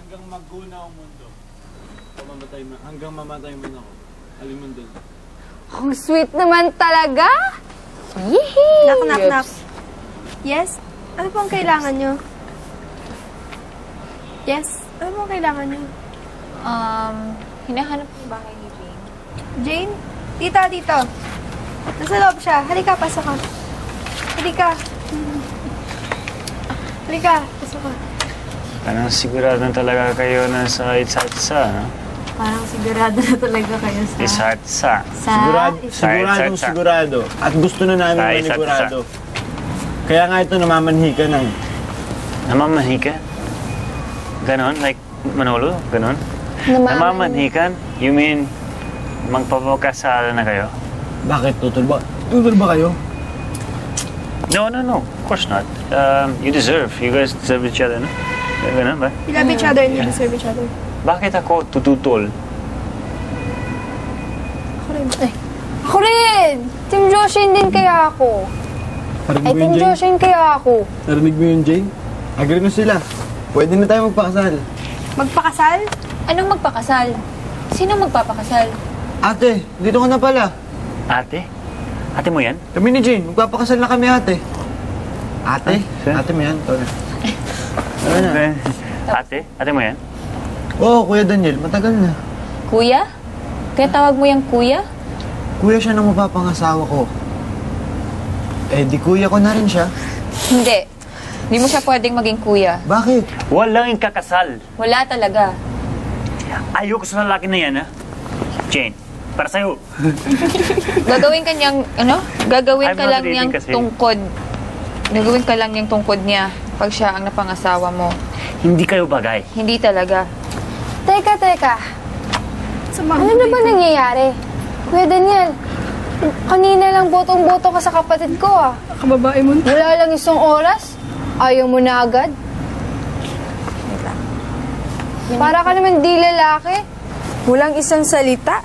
hanggang maguna ang mundo. Hanggang mamatay man ako. Alin mo doon? Ang sweet naman talaga! Yehey! Knock, knock, knock. Yes? Ano pong kailangan nyo? Yes? Ano pong kailangan nyo? Hinahanap ko yung bahay ni Jane. Jane? Dito, dito. Nasa loob siya. Halika, pasok ka. Halika. Halika, pasok ka. Parang sigurado na talaga kayo na sa isa-isa, no? Parang sigurado na talaga kayo sa... Isa-isa. Sigurado. At gusto na namin manigurado. Kaya nga ito namamanhi ka ng... Namamanhi ka? Ganon? Like Manolo? Ganon? Namamanhi ka? You mean magpapakasal na kayo? Bakit? Tutol ba? Tutol ba kayo? No. Of course not. You deserve. You guys deserve each other, no? Ganon ba? You love each other and you deserve each other. Bakit ako tututol? Ako rin! Team Joshin din kaya ako. Team Joshin kaya ako. Narinig mo yun, Jane? Agree na sila. Pwede na tayo magpakasal. Magpakasal? Anong magpakasal? Sino magpapakasal? Ate, dito ka na pala. Ate? Ate mo yan? Kami ni Jane, magpapakasal na kami, ate. Ate? Ate mo yan? Ano na? Ate? Ate mo yan? Oo, Kuya Daniel, matagal na. Kuya? Kaya tawag mo yung kuya? Kuya siya nang mapapangasawa ko. Eh, di kuya ko na rin siya. Hindi. Hindi mo siya pwedeng maging kuya. Bakit? Walang kakasal. Wala talaga. Ayoko sa lalaki na yan, ha? Jane, para sa'yo. Gagawin ka niyang, Gagawin I'm ka not lang dating niyang kasi. tungkod. Gagawin ka lang niyang tungkod niya pag siya ang napangasawa mo. Hindi kayo bagay. Hindi talaga. Teka. Ano na ba nangyayari? Kuya Daniel, kanina lang botong-boto ka sa kapatid ko, ah. Kababae mo. Wala lang isang oras. Ayaw mo na agad. Para ka naman di lalaki. Walang isang salita.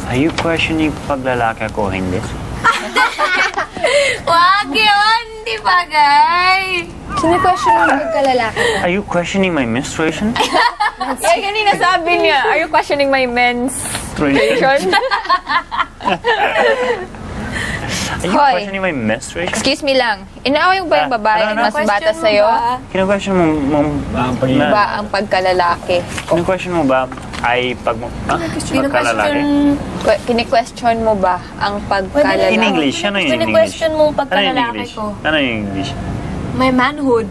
Are you questioning paglalaki ako o hindi? Wag yun! Hindi bagay! Sino-question mo pagkalalaki ko? Are you questioning my menstruation? Ay, kanina sabi niya, are you questioning my menstruation? Are you Hoy. questioning my menstruation? Excuse me lang. Inaaway mo ba yung babae ano? mas bata sa'yo? Kino-question mo Ba ang pagkalalaki? Kino-question mo ba ay pagkalalaki? Kini-question mo ba ang pagkalalaki? In English, ano yung English? Kini-question mo ang Ano yung pagkalalaki English? ko. Ano yung English? My manhood.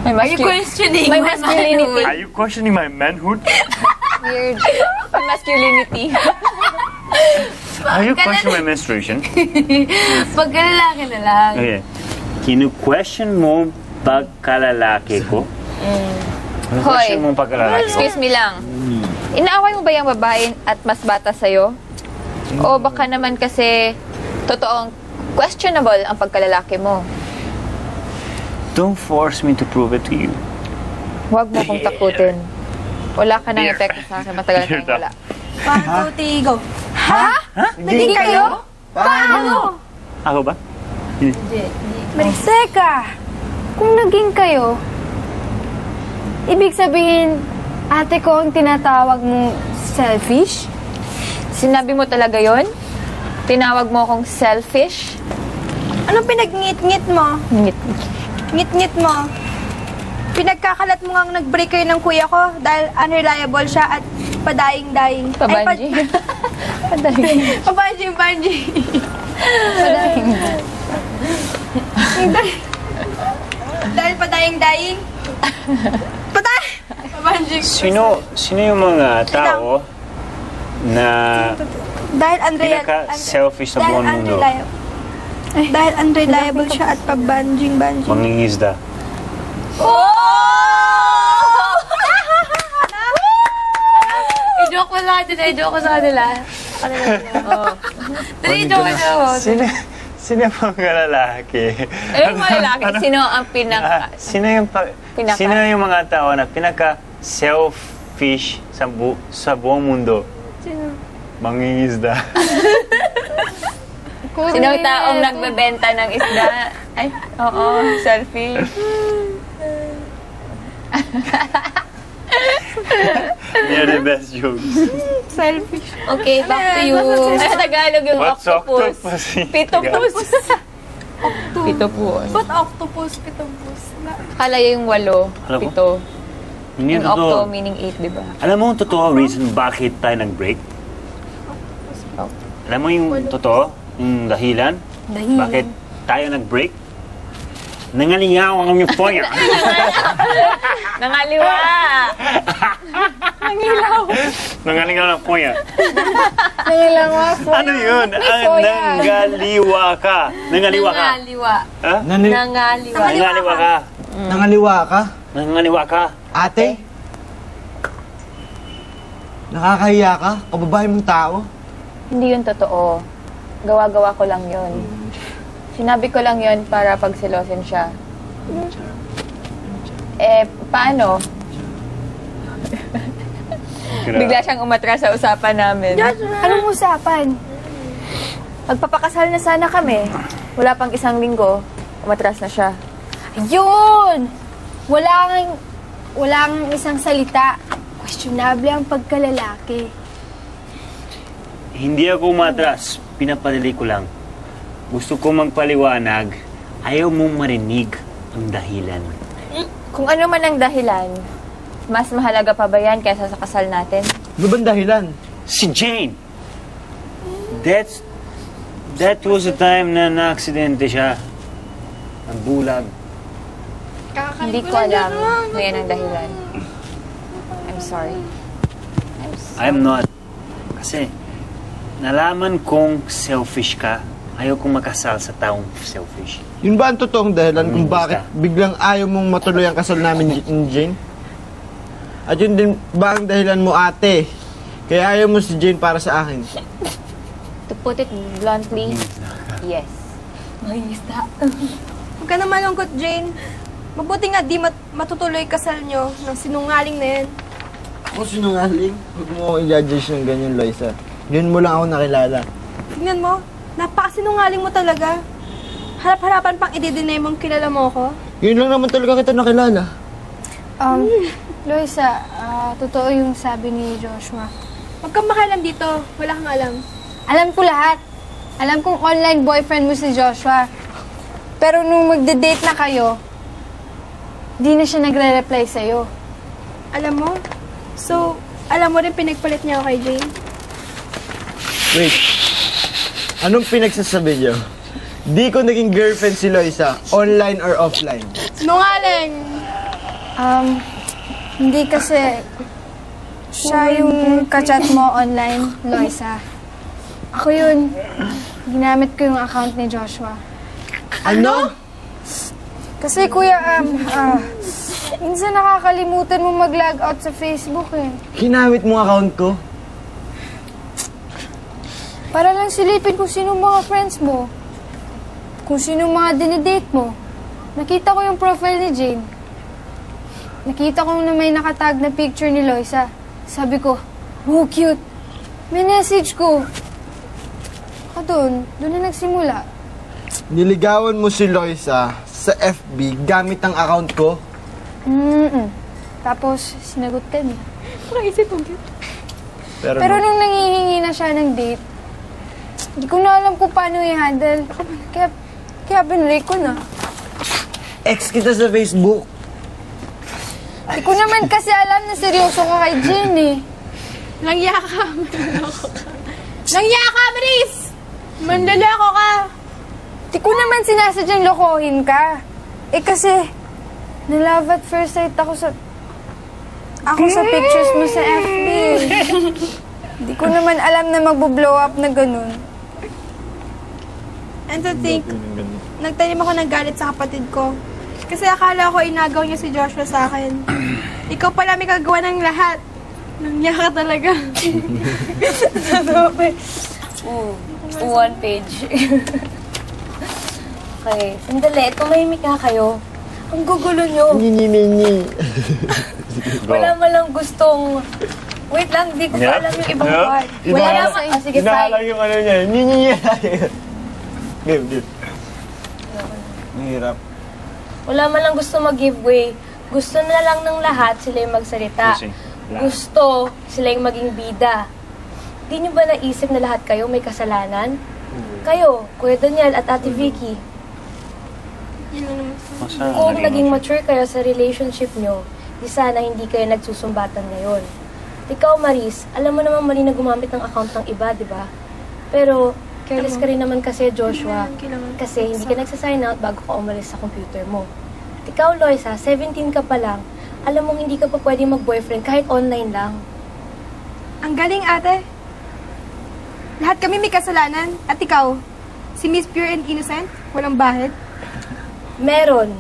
Are you questioning my my masculinity? Are you questioning my manhood? Weird. My masculinity. Are you questioning my menstruation? Pagkalalaki na lang. Okay. Kino-question mo pagkalalaki ko? Hoy, Kino-question mo pagkalalaki ko? excuse me lang. Inaaway mo ba yung babae at mas bata sa'yo? O baka naman kasi totoong questionable ang pagkalalaki mo? Don't force me to prove it to you. Huwag mo kong takutin. Wala ka ng epekto sa akin. Matagal na tayong wala. 1, 2, 3, go. Ha? Naging kayo? Paano? Ako ba? Teka, kung naging kayo, ibig sabihin, ate ko ang tinatawag mong selfish? Sinabi mo talaga yon? Tinawag mo akong selfish? Anong pinag-ngit-ngit mo? Ngit. Ngit-ngit mo. Pinagkakalat mo ngang nag-break kayo ng kuya ko dahil unreliable siya at padaying-daying. Pabanji. Padaying. Pabanji-banji. Padaying. Dahil padaying-daying. Pabanji. Sino yung mga tao na Dahil pinaka-selfish sa buong mundo? Dahil unreliable siya at pabanjing-banjing. Mangingisda. I-joke ko sa kanila. I-joke ko sa kanila. Dali, i-joke ko. Sino yung mga lalaki? Yung mga lalaki, sino ang pinaka... Sino yung mga tao na pinaka-selfish sa buong mundo? Sino? Mangingisda. Sino ang taong nagbebenta ng isda? Ay, oo, selfish. They're the best jokes. Selfish. Okay, back to you. Tagalog yung What's octopus. octopus? Pitopus. Pitopus. Ba't octopus, pitopus? Kala yung 8, Alam ko. 7. Hindi Yung yung totoo. octo meaning 8, di ba? Alam mo yung totoo reason bakit tayo nag-break? Alam mo yung totoo? Yung dahilan? Bakit tayo nag-break? Nangalingaw ang aming poya. Nangaliwa! Nangalingaw ang poya. Nangilanwa po. Ano yun? Ang nangaliwa ka. Nangaliwa ka. Nangaliwa. Ha? Nangaliwa. Nangaliwa ka. Nangaliwa ka? Nangaliwa ka. Ate? Nakakahiya ka? Kababae mong tao? Hindi yun totoo. Gawa-gawa ko lang yun. Sinabi ko lang yun para pagsilosin siya. Paano? Bigla siyang umatras sa usapan namin. Anong usapan? Magpapakasal na sana kami. Wala pang 1 linggo. Umatras na siya. Yun! Walang isang salita. Questionable ang pagkalalaki. Hindi ako umatras. Pinapadali ko lang. Gusto ko magpaliwanag. Ayaw mong marinig ang dahilan. Kung ano man ang dahilan, mas mahalaga pa ba yan kaysa sa kasal natin? Ano bang dahilan? Si Jane! That was the time na na-aksidente siya. Nagbulag. Hindi ko alam na yan ang dahilan. I'm sorry. I'm not. Kasi, nalaman kong selfish ka. Ayaw kong makasal sa taong selfish. Yun ba ang totoong dahilan kung Basta. bakit biglang ayaw mong matuloy ang kasal namin ni Jane? At yun din ba ang dahilan mo, ate? Kaya ayaw mo si Jane para sa akin? To put it bluntly, yes. Huwag ka na malungkot, Jane. Mabuti nga di matutuloy kasal nyo ng sinungaling na yan. Ako sinungaling? Huwag mo akong i-judge ng ganyan, Loisa. Yun mo lang ako nakilala. Tingnan mo, napakasinungaling mo talaga. Harap-harapan pang i-deny mong kilala mo ako. Yun lang naman talaga kita nakilala. Loisa, totoo yung sabi ni Joshua. Huwag kang makialam dito. Wala kang alam. Alam ko lahat. Alam kong online boyfriend mo si Joshua. Pero nung magde-date na kayo, di na siya nagre-reply sa'yo. Alam mo? So, alam mo rin pinagpalit niya ako kay Jane? Wait. Anong pinagsasabi niyo? Di ko naging girlfriend si Loisa, online or offline. Sinungaling! Hindi kasi siya yung kachat mo online, Loisa. Ako yun. Ginamit ko yung account ni Joshua. Ano? Kasi kuya, minsan nakakalimutan mo mag-log out sa Facebook eh. Ginamit mo account ko? Para lang silipin kung sino mga friends mo. Kung sino mga dinidate mo. Nakita ko yung profile ni Jane. Nakita ko na may nakatag na picture ni Loisa. Sabi ko, oh cute. May message ko. Doon na nagsimula. Niligawan mo si Loisa sa FB gamit ang account ko? Tapos, sinagot ka niya. Pero nung nangihingi na siya ng date, hindi ko na alam kung paano i-handle. Kaya binalik ko na. ex kita sa Facebook. Hindi ko naman kasi alam na seryoso ka kay Jen eh. Langya ka, manloloko ka. Langya ka, Maris! Manloloko ka! Di ko naman sinasadyang lokohin ka. Eh kasi, na-love at first sight ako sa pictures mo sa FB. Di ko naman alam na magbo-blow up na ganun. And to think, nagtanim ako ng galit sa kapatid ko. Kasi akala ko inagaw niya si Joshua sa akin. Ikaw pala may kagawa ng lahat. Langya ka talaga. One page. Okay, sandali. Tumahimik nga kayo. Ang gugulo nyo. Nini. Wala man lang gustong... Wait lang, di ko pa alam yung ibang part. Wala naman. Sige, Inahala fine. yung ano niya. Nini. Game. Mahirap. Wala man lang gusto mag-giveaway. Gusto na lang ng lahat sila yung magsalita. Kasi, gusto sila yung maging bida. Di nyo ba naisip na lahat kayo may kasalanan? Kayo, Kuya Daniel at Ate Vicky. Kung naging mature kayo sa relationship nyo, di sana hindi kayo nagsusumbatan ngayon. Ikaw, Maris, alam mo naman mali na gumamit ng account ng iba, di ba? Pero, careless ka rin naman kasi, Joshua. Kasi hindi ka nagsasign out bago ka umalis sa computer mo. At ikaw, Loisa, 17 ka pa lang. Alam mong hindi ka pa pwedeng mag-boyfriend kahit online lang. Ang galing, ate. Lahat kami may kasalanan. At ikaw, si Miss Pure and Innocent? Walang bahid? Meron.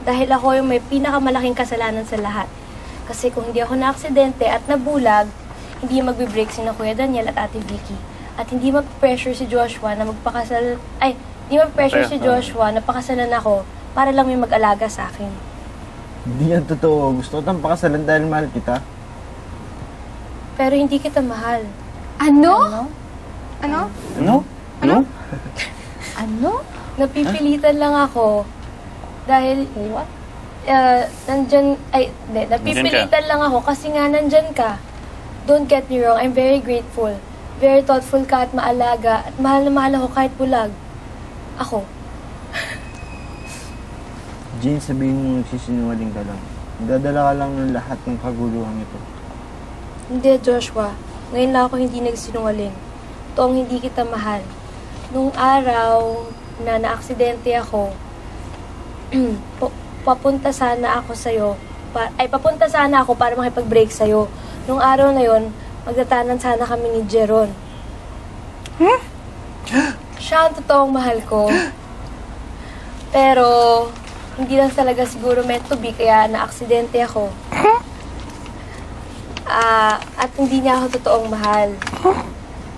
Dahil ako yung may pinakamalaking kasalanan sa lahat. Kasi kung hindi ako na-aksidente at nabulag, hindi magbe-break si na Kuya Daniel at Ate Vicky. At hindi ma-pressure si Joshua na magpakasal... Ay, hindi ma-pressure si Joshua na pakasalan ako para lang may mag-alaga sa akin. Hindi yan totoo. Gusto ko tang pakasalan dahil mahal kita. Pero hindi kita mahal. Ano? Ano? Ano? Ano? Ano? Napipilitan lang ako dahil napipilitan lang ako kasi nga nandyan ka. Don't get me wrong, I'm very grateful. Very thoughtful ka at maalaga at mahal na mahal ako kahit bulag. Ako. Jane, sabihin mo nagsisinungaling ka lang. Dadala ka lang ng lahat ng kaguluhan ito. Hindi, Joshua. Ngayon lang ako hindi nagsinungaling. Toong hindi kita mahal. Nung araw na naaksidente ako, papunta sana ako sa'yo. Papunta sana ako para makipag-break sa'yo. Nung araw na yon, magdatanan sana kami ni Jeron. Siya ang totoong mahal ko. Pero, hindi lang talaga siguro meant to be, kaya naaksidente ako. At hindi niya ako totoong mahal.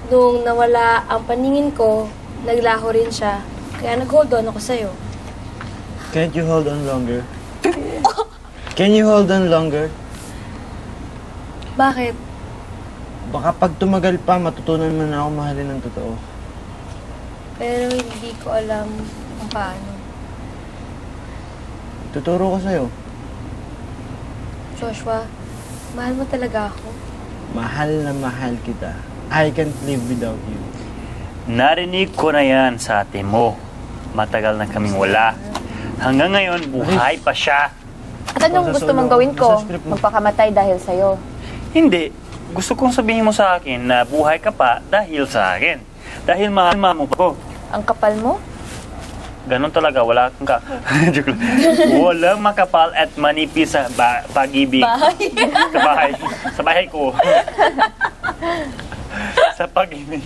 Nung nawala ang paningin ko, naglaho rin siya. Kaya nag-hold on ako sa'yo. Can't you hold on longer? Can you hold on longer? Bakit? Baka pag tumagal pa, matutunan mo na ako mahalin ng totoo. Pero hindi ko alam kung paano. Tuturo ko sa'yo. Joshua, mahal mo talaga ako. Mahal na mahal kita. I can't live without you. Narinig ko na yan sa ate mo. Matagal na kaming wala. Hanggang ngayon, buhay pa siya. At anong gusto mong gawin ko? Magpakamatay dahil sa'yo. Hindi. Gusto kong sabihin mo sa akin na buhay ka pa dahil sa akin. Dahil mahal mo ko. Ang kapal mo? Ganon talaga. Wala kang Joke lang. Walang makapal at manipis sa pag-ibig. Sa bahay. Sa bahay ko. Sa pag-ibig.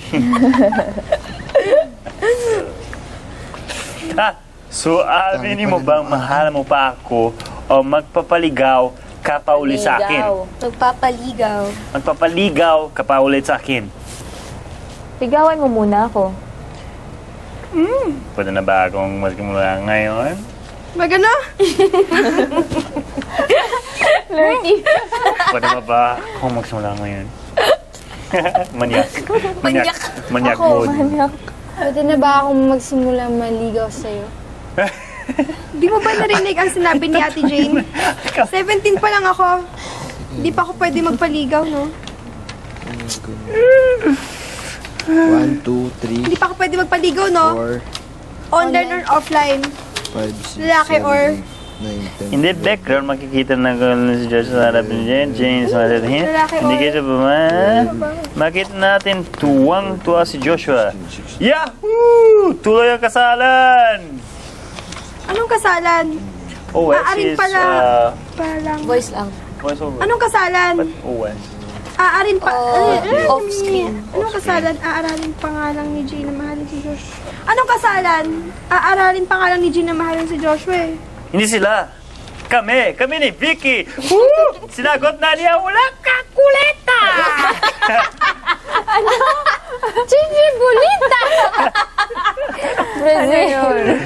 So, aminin mo bang mahal mo pa ako o magpapaligaw ka pa uli sa akin? Magpapaligaw. Magpapaligaw ka pa ulit sa akin. Ligawan mo muna ako. Pwede na ba akong magsimula ngayon? Magano? Flirty. Pwede ba akong magsimula ngayon? Manyak. Manyak Ako, mode. manyak. Pwede na ba akong magsimula maligaw sa'yo? Di mo ba narinig ang sinabi ni Ate Jane? 17 pa lang ako. Di pa ako pwede magpaligaw, no? 1, 2, 3, Di pa ako pwede magpaligaw, no? 4, Online or offline? 5, 6, Lalaki 7, or 8, 9, 10. Hindi, background, makikita na ko si Josh sa harap ni James, matatahin. Lalaki Hindi or- kayo ba? Makita natin tuwang-tuwa si Joshua. Yahoo! Tuloy ang kasalan! Anong kasalan? OS Aaring is, pala. Parang... Voice lang. voice over. Anong kasalan? But OS. Aarin pa... Off-screen. Anong kasalan? Aaralin pa nga lang ni Jane na mahalin si Joshua. Anong kasalan? Aaralin pa nga lang ni Jane na mahalin si Joshua eh. Hindi sila. Kami ni Vicky. Woo! Sinagot na niya, wala ka kuleta! Gigi Bulita! Brazil.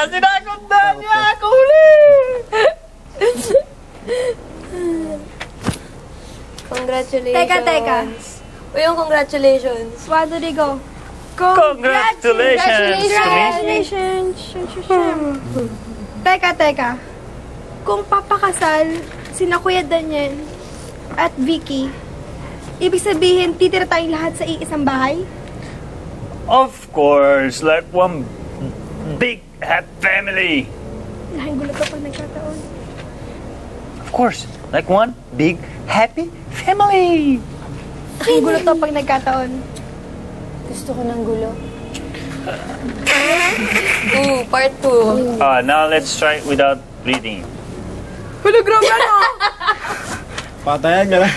Sinagot na niya, kulit! Congratulations. Teka. O yung congratulations. What did he go? Congratulations to me. Congratulations! Teka. Kung papakasal, sina Kuya Daniel at Vicky. Ibig sabihin, titira tayong lahat sa iisang bahay? Of course, like one big happy family. Laking gulo to pag nagkataon. Of course, like one big happy family. Laking gulo to pag nagkataon. Gusto ko ng gulo. Ooh, part 2. Now let's try it without breathing. Wala, grabe ano? Patayan ka lang.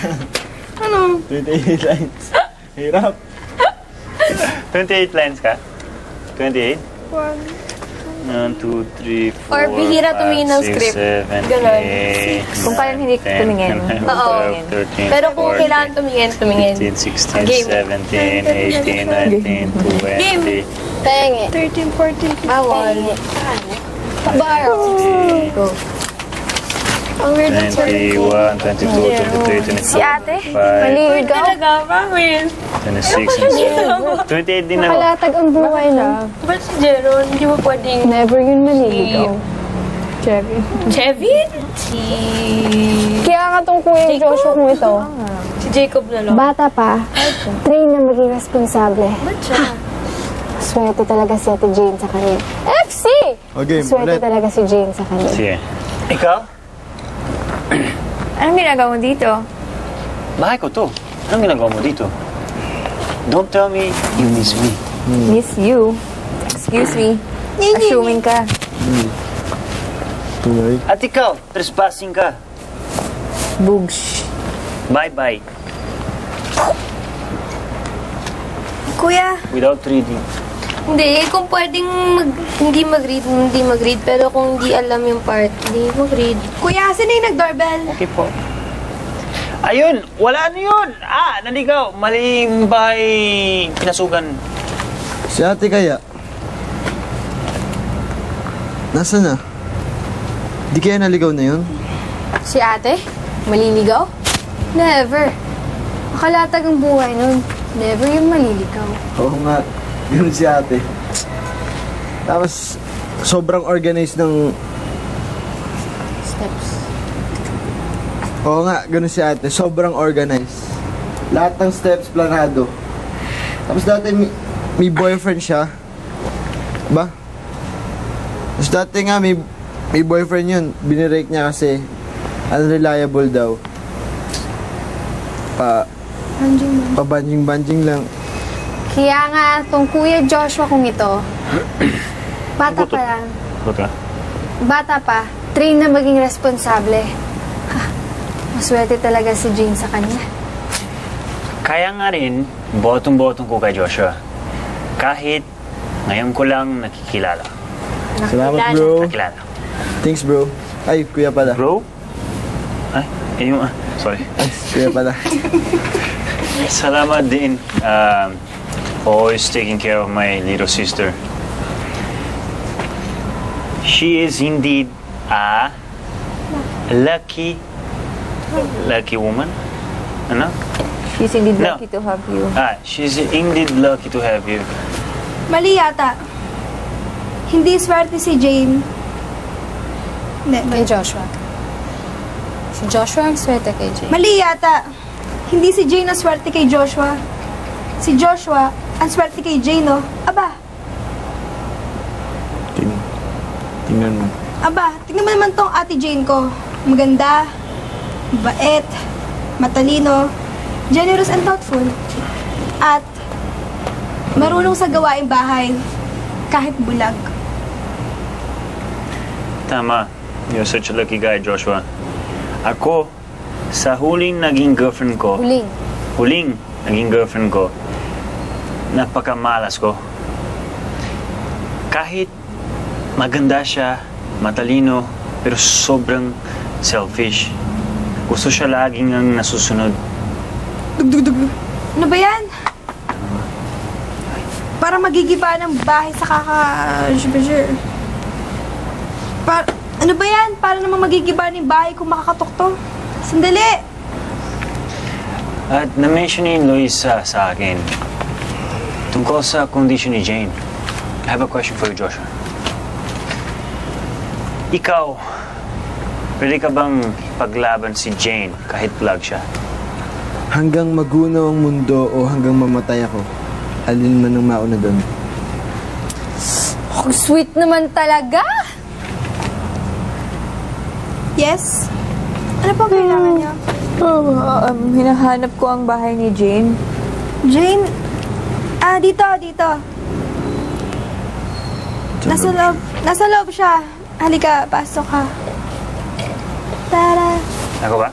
Ano? 28 lines. Hirap. 28 lines ka? 28? 1, 1, 2, 3, 4, Or bihira tumingin ng 5, 6, script. 7, Ganon. 8, Kung kayang hindi tumingin. Oo. 13, Pero kung 14, kailangan tumingin. 15, 16, Game. 17, 18, 19, 20. Tenge. 13, 14, 15. Bawal. Baro. Go. Ang weird ng 21, 22, 23, 24, Si ate, 25, maliligaw. Talaga, promise. 26, 28 din ako. Nakalatag ang buhay na. Ba't si Jeron? Hindi mo pwedeng... Never yun maliligaw. Chevy. Chevin? Kaya nga tong Kuya Joshua kong ito, Si Jacob na lang. bata pa, train na maging responsable. Ba't siya? Swerte talaga si Ate Jane sa kanya. FC! Okay, Swerte ulit. talaga si Jane sa kanya. Sige. Ikaw? Anong ginagawa mo dito? Bahay ko to. Anong ginagawa mo dito? Don't tell me you miss me. Miss you. Excuse me. Assuming ka. Tunay. At ikaw, trespassing ka. Boogs. Bye-bye. Kuya, Without reading. Hindi, kung pwedeng hindi mag-read. Pero kung hindi alam yung part, hindi mag-read. kuya, sino yung nag-doorbell? Okay po. Ayun! Wala na yun! Naligaw! Maling bahay pinasugan. Si ate kaya? Nasaan na? Di kaya naligaw na yun? Si ate? Maliligaw? Never. Makalatag ang buhay nun. Never yung maliligaw. Oo nga. Yun si ate. Tapos, sobrang organized ng... Steps. Oo nga, ganun si ate. Sobrang organized. Lahat ng steps planado. Tapos dati may boyfriend siya. Ba? Tapos dati nga may boyfriend yun. Binirake niya kasi unreliable daw. Pabanjing-banjing lang. Kaya nga, tong Kuya Joshua kong ito, bata pa lang. Bata pa, train na maging responsable. Ha, maswerte talaga si Jane sa kanya. Kaya nga rin, botong-botong ko kay Joshua. Kahit ngayon ko lang nakikilala. Salamat, bro. Nakilala. Thanks, bro. Ay, kuya pala. Bro? Ay, yung... sorry. Ay, kuya pala. Salamat din. Always taking care of my little sister. She is indeed a lucky woman. Ano? She's indeed No. lucky to have you. She's indeed lucky to have you. Mali yata. Hindi swerte si Jane. Hindi. Kay Joshua. Si Joshua ang swerte kay Jane. Mali yata. Hindi si Jane ang swerte kay Joshua. Si Joshua ang swerte kay Jane, no? Aba, Tingnan mo. tingnan mo naman tong ate Jane ko. Maganda, bait, matalino, generous and thoughtful. At marunong sa gawaing bahay, kahit bulag. Tama. You're such a lucky guy, Joshua. Ako, sa huling naging girlfriend ko, huling naging girlfriend ko, napakamalas ko. Kahit maganda siya, matalino, pero sobrang selfish. Gusto siya laging ang nasusunod. Ano ba yan? Para magigiba ng bahay sa ano ba yan? Para namang magigiba ng bahay kung makakatok to? Sandali! At na-mention ni Luisa sa akin tungkol sa condition ni Jane. I have a question for you, Joshua. Ikaw, pwede ka bang paglaban si Jane kahit vlog siya? Hanggang magunaw ang mundo o hanggang mamatay ako, alin man ang mauna doon. Ang sweet naman talaga! Yes? Ano pa kailangan niyo? Hinahanap ko ang bahay ni Jane. Jane? Dito. Nasa loob siya. Halika, pasok ka. Tara. Ako ba?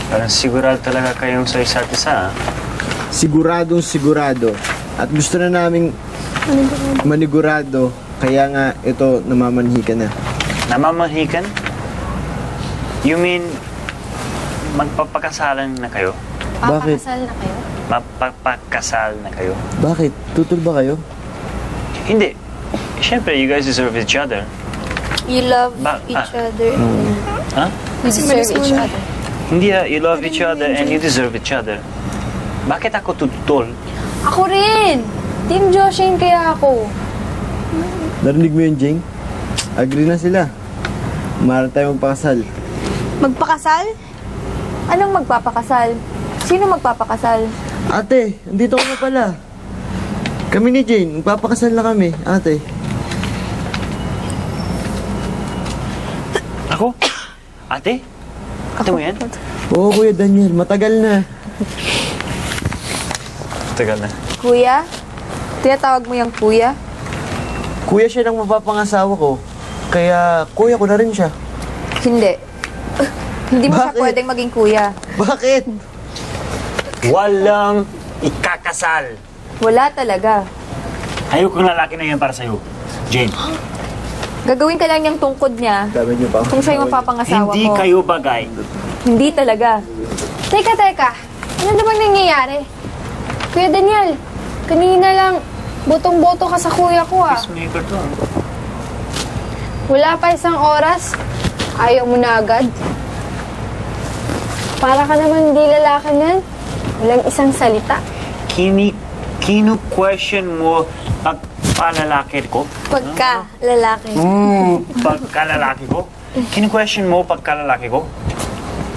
Parang sigurado talaga kayong sa isa't isa, ha? Siguradong sigurado. At gusto na naming manigurado, kaya nga ito namamanhikan na. Namamanhikan? You mean, magpapakasalan na kayo? Bakit? Papakasal na kayo? Mapapakasal na kayo? Bakit? Tutol ba kayo? Hindi. Siyempre, you guys deserve each other. You love Ba- each other. Ha? We deserve each other. Hindi, you love each other and you deserve each other. Bakit ako tutol? Ako rin! Team Joshing kaya ako. Narinig mo yun, Jing? Agree na sila. Mahal tayo magpakasal. Magpakasal? Anong magpapakasal? Sino magpapakasal? Ate, andito ka na pala. Kami ni Jane, magpapakasal na kami, ate. Ako? Ate? Ate mo yan? Oo, Kuya Daniel, matagal na. Tagal na. Kuya? Tinatawag mo yung kuya? Kuya siya ng mapapangasawa ko. Kaya, kuya ko na rin siya. Hindi. Hindi mo siya Bakit? pwedeng maging kuya. Bakit? Walang ikakasal. Wala talaga. Ayokong lalaki na yan para sa'yo. Jane, Gagawin ka lang niyang tungkod niya Dami niyo pa. kung siya yung mapapangasawa hindi mo. kayo bagay. Hindi talaga. Teka. Ano na bang nangyayari? Kuya Daniel, kanina lang, botong-boto ka sa kuya ko ah. Peacemaker to. Wala pa isang oras, ayaw mo na agad. Para ka naman hindi lalaki niyan. Walang isang salita. Kinu-question mo pagkalalaki ko? Pagka lalaki. Pagkalalaki ko? Kinu-question mo pagkalalaki ko?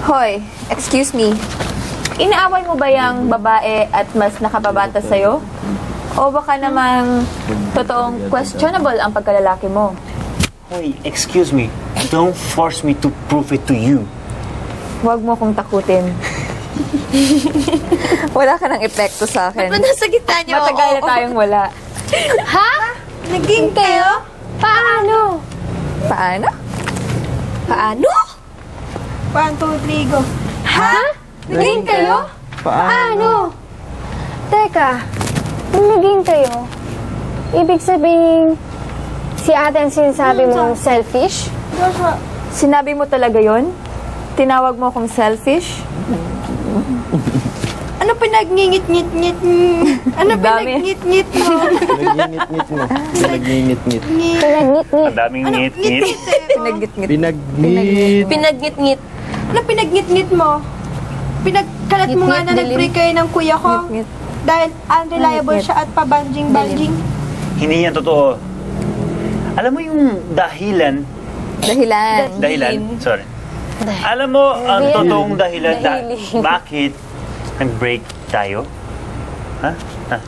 Hoy, excuse me. Inaaway mo ba yung babae at mas nakababata sa'yo? O baka namang totoong questionable ang pagkalalaki mo? Hoy, excuse me. Don't force me to prove it to you. Huwag mo kong takutin. Wala ka ng epekto sa akin. Nasa gitna niyo. Matagal na tayong wala. Ha? Naging kayo? Paano? Paano? Paano? 1, 2, 3, go. Ha? Naging kayo? Paano? Teka, kung naging kayo, ibig sabihin, si ate ang sinasabi mong selfish? Joshua, Sinabi mo talaga yon? Tinawag mo akong selfish? ano pinagningit-ngit-ngit? Ano Dami. pinagningit-ngit mo? Pinagningit-ngit mo. Pinagningit-ngit. Pinagngit-ngit. Ang daming ngit-ngit. Pinagit-ngit. Pinagnit. Pinagnit-ngit. Ano pinagnit-ngit mo? Pinagkalat mo nga na Ngit-ngit, nag-break kayo ng kuya ko. Ngit-ngit. Dahil unreliable Ngit-ngit. siya at pabanjing-banjing. Hindi yan totoo. Alam mo yung dahilan? Dahilan. Sorry. Alam mo ang totoong dahilan Dahilan. bakit nag-break tayo? Ha?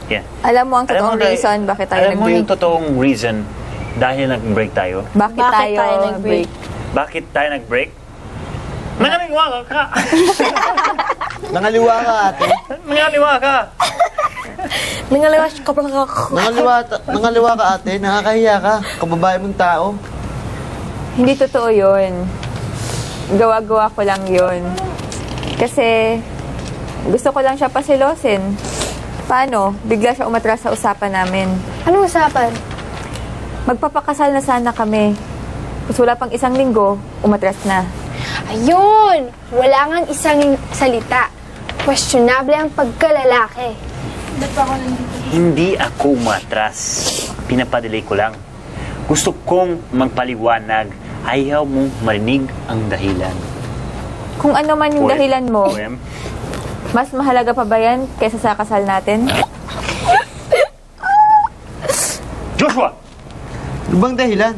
Yeah. Alam mo ang Alam totoong mo, reason bakit tayo alam mo yung nag-break? totoong reason dahil nag-break tayo? Bakit tayo nag-break? Bakit tayo nag-break? Nangaliwa ka! Nangaliwa ka, ate. Nangaliwa ka! Nangalawas ka pa Nangaliwa ka, ate. Nakakahiya ka. Kababae mong tao. Hindi totoo yun. Gawa-gawa ko lang yun. Kasi gusto ko lang siya pasilosin. Paano? Bigla siya umatras sa usapan namin. Ano usapan? Magpapakasal na sana kami. Tapos wala pang isang linggo, umatras na. Ayun! Wala nga isang salita. Questionable ang pagkalalaki. Hindi ako umatras. Pinapadelay ko lang. Gusto kong magpaliwanag. Ayaw mong marinig ang dahilan. Kung ano man yung dahilan mo, Poem. mas mahalaga pa ba yan kaysa sa kasal natin? Joshua! Ano bang dahilan?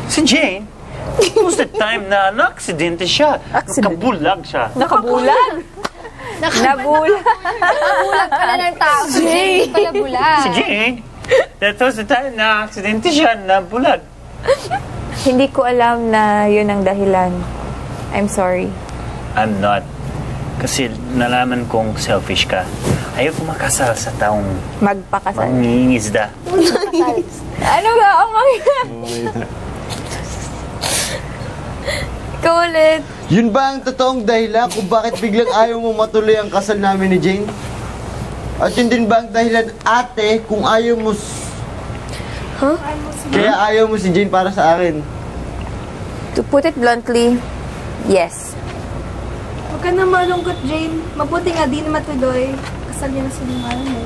Si Jane, was the time na na-aksidente siya. Nakabulag siya. Nakabulag? Nabulag. Bulag pala ng tao. Hindi pala bulag. Si Jane, that was the time na aksidente siya, nabulag. Hindi ko alam na yun ang dahilan. I'm sorry. I'm not. Kasi nalaman kong selfish ka. Ayaw ko makasal sa taong Magpakasal. mangingisda. Ano ba ang mangyayari? Ikaw ulit. Yun ba ang totoong dahilan kung bakit biglang ayaw mo matuloy ang kasal namin ni Jane? At yun din ba ang dahilan, ate, kung ayaw mo... Kaya ayaw mo si Jane para sa akin? To put it bluntly, yes. Huwag ka na malungkot, Jane. Mabuti nga di na matuloy. Kasal niya na sinungaling mo.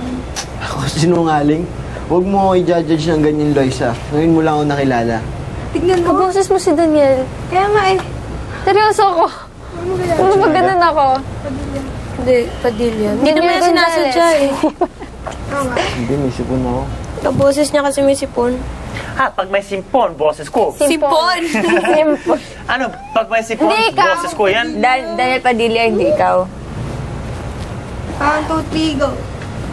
Ako sinungaling? Huwag mo ako i-judge ng ganyan, Loisa. Ngayon mo lang ako nakilala. Tignan mo. Kaboses mo si Daniel. Kaya nga eh. Seryoso ako. Ano ba ganun ako? Hindi, Padilla. Hindi Daniel naman niya sinasadya eh. Hindi, may sipon ako. Kaboses niya kasi may sipon. Pag may simpon, boses ko. Sipon! Simpon. Ano, pag may simpon, Hindi, ikaw. boses ko yan. Daniel Padilla, hindi ikaw. 1, 2, 3, go.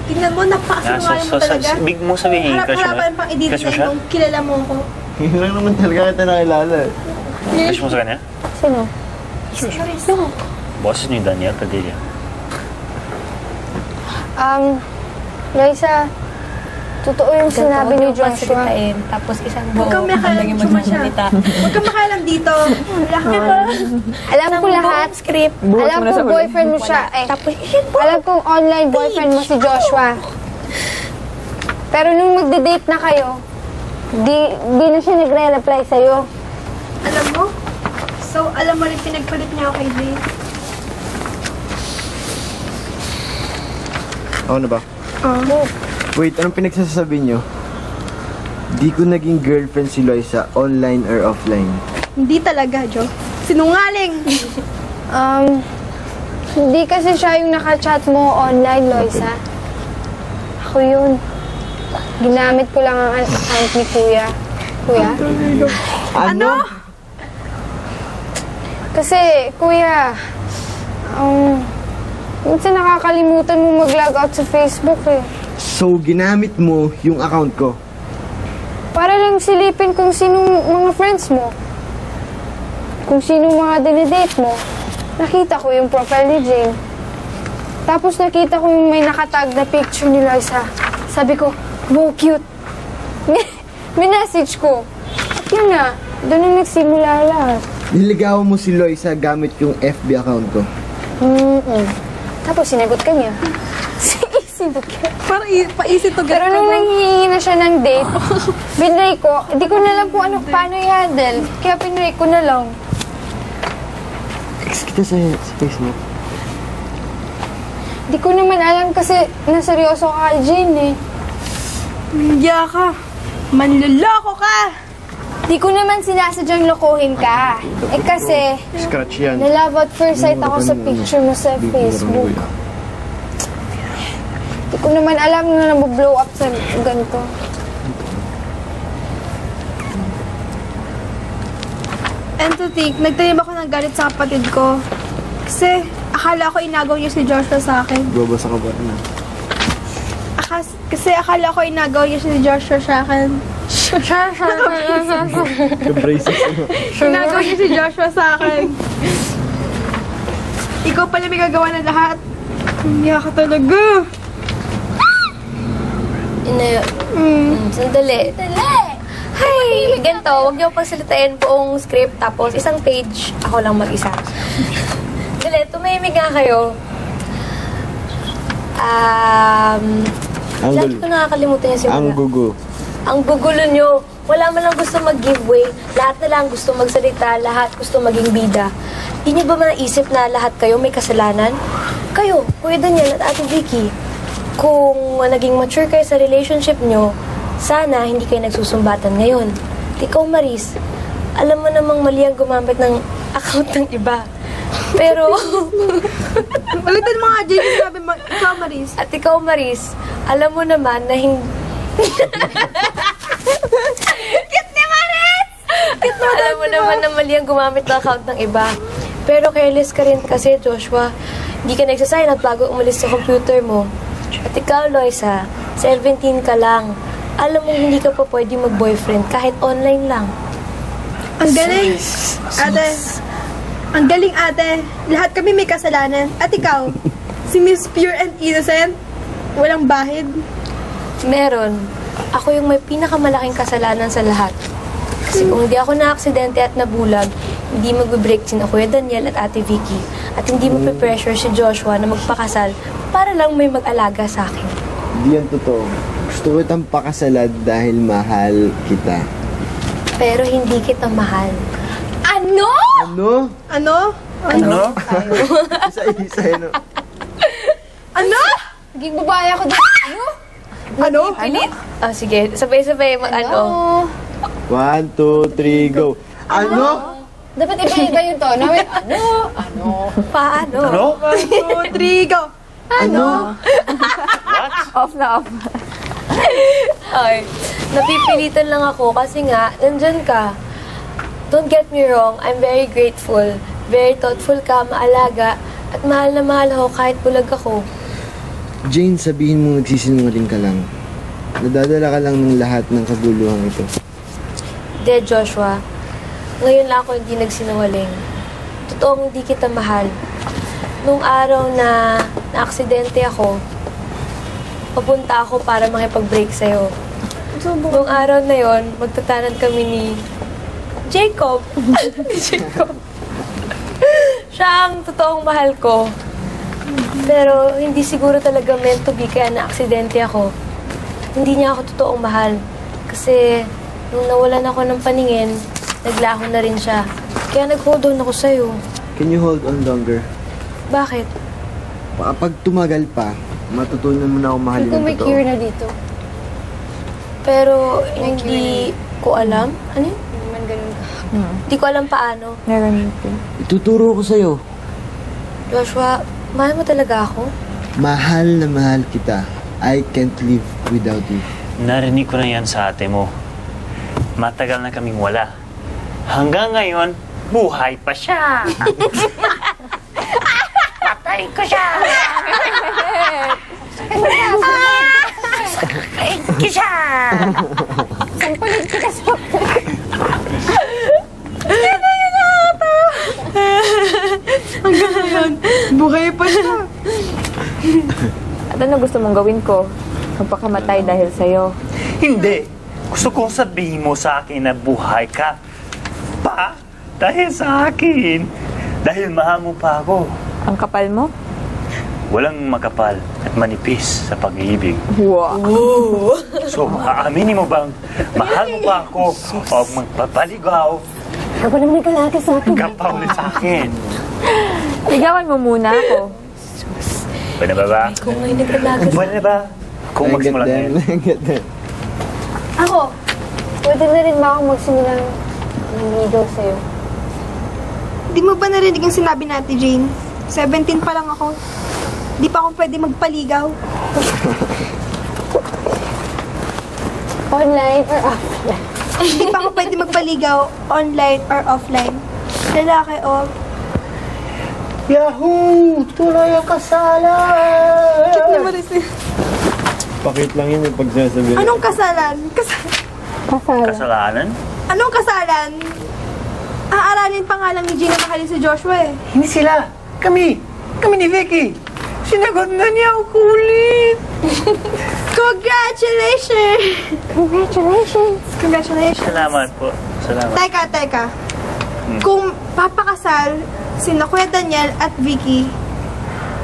Tignan mo, napakasinungaling mo talaga. Big mo sabihin, crush mo Harap-harapan pang Crush mo i-detail siya? kung kilala mo ako. Ngayon lang naman talaga kita nakilala. Crush mo sa kanya? Sino? Boses ni Daniel Padilla. Loisa, totoo yung sinabi ni Joshua. Tapos isang Huwag kang makalam, Chuma siya. Huwag kang makalam dito. Wala ka ba? Alam ko lahat. Script. Alam ko boyfriend mo siya. Alam kong online boyfriend mo si Joshua. Pero nung magde-date na kayo, di na siya nagre-reply sa'yo. Alam mo? So, alam mo rin pinagpalit niya ako kay Jane. Ako na ba? Wait, anong pinagsasabi nyo? Di ko naging girlfriend si Loisa, online or offline. Hindi talaga, Jo. Sinungaling! Hindi kasi siya yung nakachat mo online, Loisa. Ako yun. Ginamit ko lang ang account ni Kuya. Kuya? Ano? Kasi, Kuya, minsan nakakalimutan mo mag-log out sa Facebook eh. So, ginamit mo yung account ko? Para lang silipin kung sinong mga friends mo. Kung sinong mga dinidate mo. Nakita ko yung profile ni Jane. Tapos nakita ko yung may nakatag na picture ni Loisa. Sabi ko, wow, cute. Minessage ko. At yun na, doon na nagsimula lahat. Niligawan mo si Loisa gamit yung FB account ko. Tapos sinagot ka niya. Sinot ka. Para paisip to Pero nung nanghihingi na siya ng date, binay ko, hindi ko na lang po paano i-handle. Kaya pinray ko na lang. Text kita sa Facebook. Hindi ko naman alam kasi naseryoso ka kay Jane eh. Nandiya ka. Manluloko ka. Di ko naman sinasadyang lokohin ka. Eh kasi, Scratch yan. na-love at first sight ako sa picture mo sa Facebook. Di ko naman alam na nabublow up sa ganito. And to think, nagtanim ako ng galit sa kapatid ko. Kasi, akala ko inagaw niya si Joshua sa akin. Babasa ka ba na? Kasi akala ko inagaw niya si Joshua sa akin. The-braces mo. Inagaw niya si Joshua sa akin. Ikaw pala may gagawa ng lahat. Hindi ka talaga. Sandali. Hi! Ganito, huwag niyo pagsalitain buong script tapos isang page, ako lang mag-isa. Dali, tumahimik nga kayo. Lagi ko nakakalimutan yung simula. Ang gugo. Ang gugulo nyo. Wala man lang gusto mag-giveaway. Lahat na lang gusto magsalita. Lahat gusto maging bida. Di niyo ba maisip na lahat kayo may kasalanan? Kayo, Kuya Daniel at Ate Vicky, kung naging mature kayo sa relationship nyo, sana hindi kayo nagsusumbatan ngayon. At ikaw, Maris, alam mo namang mali ang gumamit ng account ng iba. Pero, Ulitin mo nga, Jane, sabi mo, ikaw, Maris. at ikaw, Maris, alam mo naman na hindi... Cute ni Maris! Alam mo naman na mali ang gumamit ng account ng iba. Pero careless ka rin kasi, Joshua. Hindi ka nagsasign out bago umalis sa computer mo. At ikaw, Loisa, 17 ka lang. Alam mo, hindi ka pa pwede mag-boyfriend kahit online lang. Ang galing, ate. Ang galing, ate. Lahat kami may kasalanan. At ikaw, si Miss Pure and Innocent, walang bahid. Meron. Ako yung may pinakamalaking kasalanan sa lahat. Kasi kung hindi ako na-aksidente at nabulag, hindi magbe-break sina Kuya Daniel at Ate Vicky. At hindi mape-pressure si Joshua na magpakasal para lang may mag-alaga sa akin. Hindi yan totoo. Gusto ko itang pakasalad dahil mahal kita. Pero hindi kita mahal. Ano? Ano? Ano? Ano? Isa-isa yun. Ano? Naging babae ako dito. Ano? Ano? Pilit? Ah, sige. Sabay-sabay mag-ano. 1, 2, 3, go. Ano? Dapat iba-iba yung tono. Ano? Ano? Paano? Ano? 1, 2, 3, go. Ano? Off na off. Ay, napipilitan lang ako kasi nga, nandyan ka. Don't get me wrong, I'm very grateful. Very thoughtful ka, maalaga, at mahal na mahal ako kahit bulag ako. Jane, sabihin mo nagsisinungaling ka lang. Nadadala ka lang ng lahat ng kaguluhang ito. De, Joshua, ngayon lang ako hindi nagsinungaling. Totoong hindi kita mahal. Nung araw na na-aksidente ako, papunta ako para makipag-break sa'yo. Nung araw na yon, magtatanan kami ni Jacob. Jacob. Siya ang totoong mahal ko. Pero hindi siguro talaga meant to be kaya na-aksidente ako. Hindi niya ako totoong mahal. Kasi nung nawalan ako ng paningin, naglaho na rin siya. Kaya nag-hold on ako sa'yo. Can you hold on longer? Bakit? Pag tumagal pa, matutunan mo na ako mahalin Kung ng may totoo. cure na dito. Pero hindi ko alam. Ano yun? Hindi naman ganun ka. Hindi ko alam paano. Meron ito. Ituturo ko sa'yo. Joshua, mahal mo talaga ako? Mahal na mahal kita. I can't live without you. Narinig ko na yan sa ate mo. Matagal na kaming wala. Hanggang ngayon, buhay pa siya. Patay ko siya. Patay ko siya. Sampalit kita sa Buhay pa siya. At ano gusto mong gawin ko? Magpakamatay dahil sa'yo. Hindi. Gusto kong sabihin mo sa akin na buhay ka pa dahil sa akin. Dahil mahal mo pa ako. Ang kapal mo? Walang makapal at manipis sa pag-ibig. Wow. So, aaminin mo bang mahal mo pa ako o magpapaligaw Ako naman nagkalaki sa akin. ka pa ulit sa akin? Ligawan mo muna ako. Pwede ba ba? Kung may nagkalaga sa... Pwede ba? Kung magsimula them. tayo. I get them. Ako, pwede na rin ba akong magsimulang nanligaw sa'yo? Di mo ba narinig yung sinabi natin, Jane? 17 pa lang ako. Di pa ako pwede magpaligaw. Online or offline? Di pa ako pwede magpaligaw online or offline. Lalaki o... Yahoo! Tuloy ang kasalan! Cute naman rin. Pakit lang yun yung pagsasabi. Anong kasalan? Kasalanan? Anong kasalan? Aaralin pa nga lang ni Gina mahalin si Joshua eh. Hindi sila. Kami. Kami ni Vicky. Sinagot na niya ako ulit. Congratulations! Congratulations! Congratulations. Salamat po. Salamat. Teka. Kung papakasal sina Kuya Daniel at Vicky,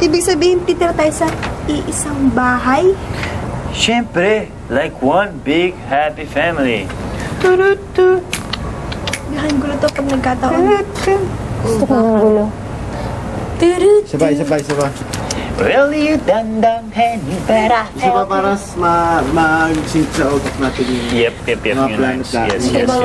ibig sabihin titira tayo sa iisang bahay? Siyempre, like one big happy family. Gahan gulo to pag nagkataon. Gusto ko ng gulo. Sabay. Well, you dandang and you better. Isa pa para mag-sync sa utak natin yung Yep. mga Yun, planet nice. Yes.